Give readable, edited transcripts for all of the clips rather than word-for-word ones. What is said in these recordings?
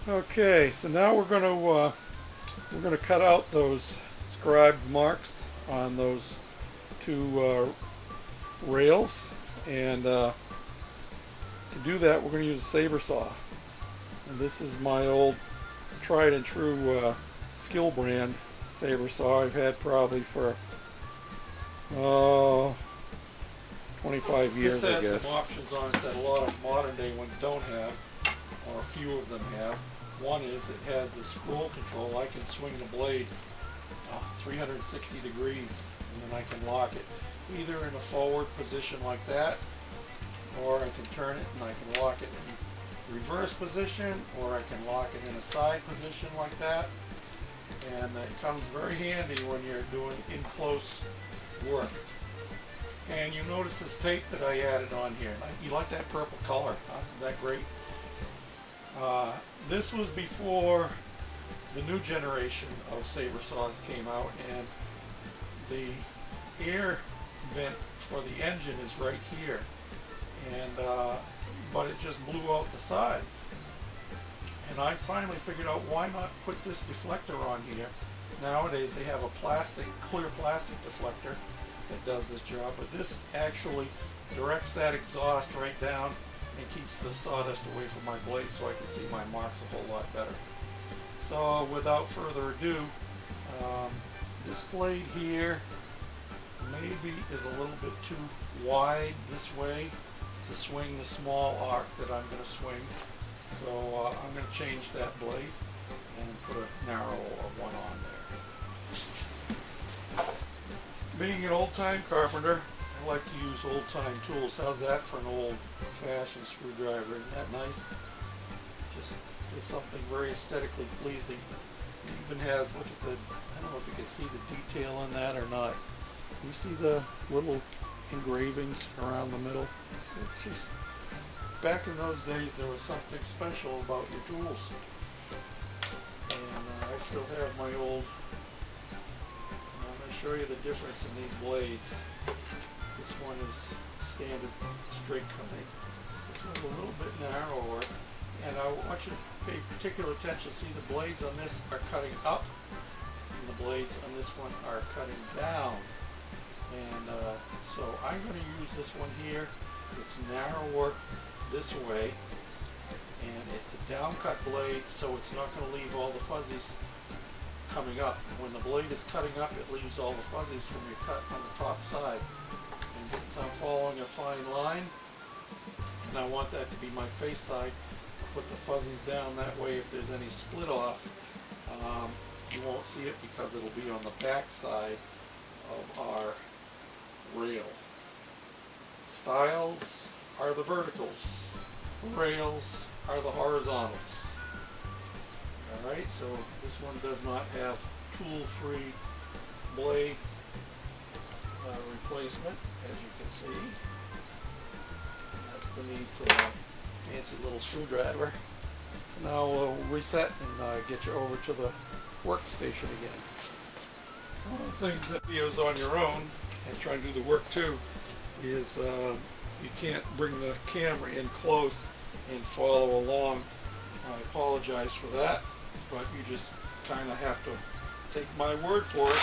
Okay, so now we're gonna cut out those scribed marks on those two rails, and to do that we're going to use a saber saw. And this is my old tried and true Skill brand saber saw I've had probably for 25 years, I guess. This has some options on it that a lot of modern day ones don't have, or a few of them have. One is it has the scroll control. I can swing the blade 360 degrees and then I can lock it either in a forward position like that, or I can turn it and I can lock it in reverse position, or I can lock it in a side position like that. And it comes very handy when you're doing in close work. And you notice this tape that I added on here. You like that purple color? Huh? Isn't that great? This was before the new generation of saber saws came out, and the air vent for the engine is right here, and but it just blew out the sides. And I finally figured out, why not put this deflector on here. Nowadays they have a clear plastic deflector that does this job, but this actually directs that exhaust right down and keeps the sawdust away from my blade so I can see my marks a whole lot better. So without further ado, this blade here maybe is a little bit too wide this way to swing the small arc that I'm going to swing. So I'm going to change that blade and put a narrower one on there. Being an old-time carpenter, I like to use old-time tools. How's that for an old-fashioned screwdriver? Isn't that nice? Just something very aesthetically pleasing. It even has, look at the, I don't know if you can see the detail in that or not. You see the little engravings around the middle? It's just, back in those days there was something special about your tools. And I still have my old, I'm going to show you the difference in these blades. This one is standard straight cutting. This one's a little bit narrower. And I want you to pay particular attention. See, the blades on this are cutting up, and the blades on this one are cutting down. And so I'm going to use this one here. It's narrower this way, and it's a downcut blade, so it's not going to leave all the fuzzies coming up. When the blade is cutting up, it leaves all the fuzzies from your cut on the top side. And since I'm following a fine line, and I want that to be my face side, put the fuzzies down. That way if there's any split off, you won't see it because it'll be on the back side of our rail. Styles are the verticals, rails are the horizontals. Alright, so this one does not have tool-free blade replacement, as you can see. That's the need for a fancy little screwdriver. Now we'll reset and get you over to the workstation again. One of the things that videos on your own and trying to do the work too is you can't bring the camera in close and follow along. I apologize for that, but you just kind of have to take my word for it.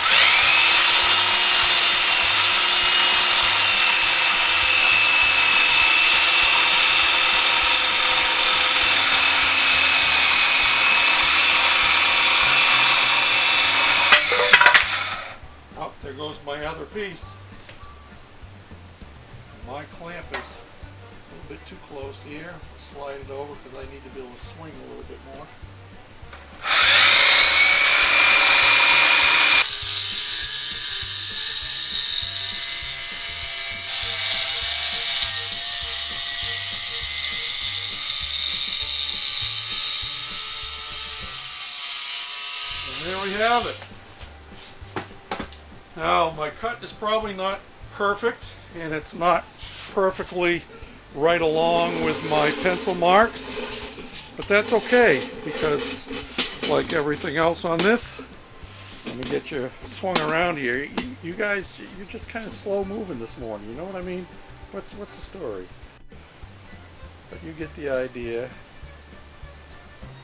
There goes my other piece. My clamp is a little bit too close here. Slide it over because I need to be able to swing a little bit more. And there we have it. Now my cut is probably not perfect, and it's not perfectly right along with my pencil marks, but that's okay because, like everything else on this, let me get you swung around here. You guys, you're just kind of slow moving this morning, you know what I mean? What's the story? But you get the idea.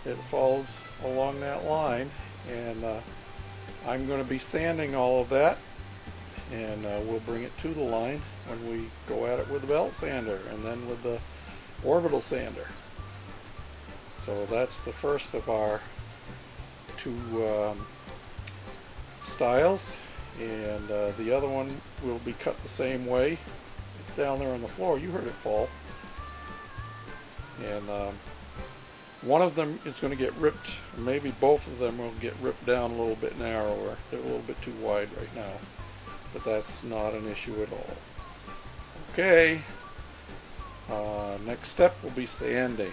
it falls along that line, and I'm going to be sanding all of that, and we'll bring it to the line when we go at it with the belt sander and then with the orbital sander. So that's the first of our two styles, and the other one will be cut the same way. It's down there on the floor. You heard it fall. And one of them is going to get ripped, maybe both of them will get ripped down a little bit narrower. They're a little bit too wide right now, but that's not an issue at all. Okay, next step will be sanding.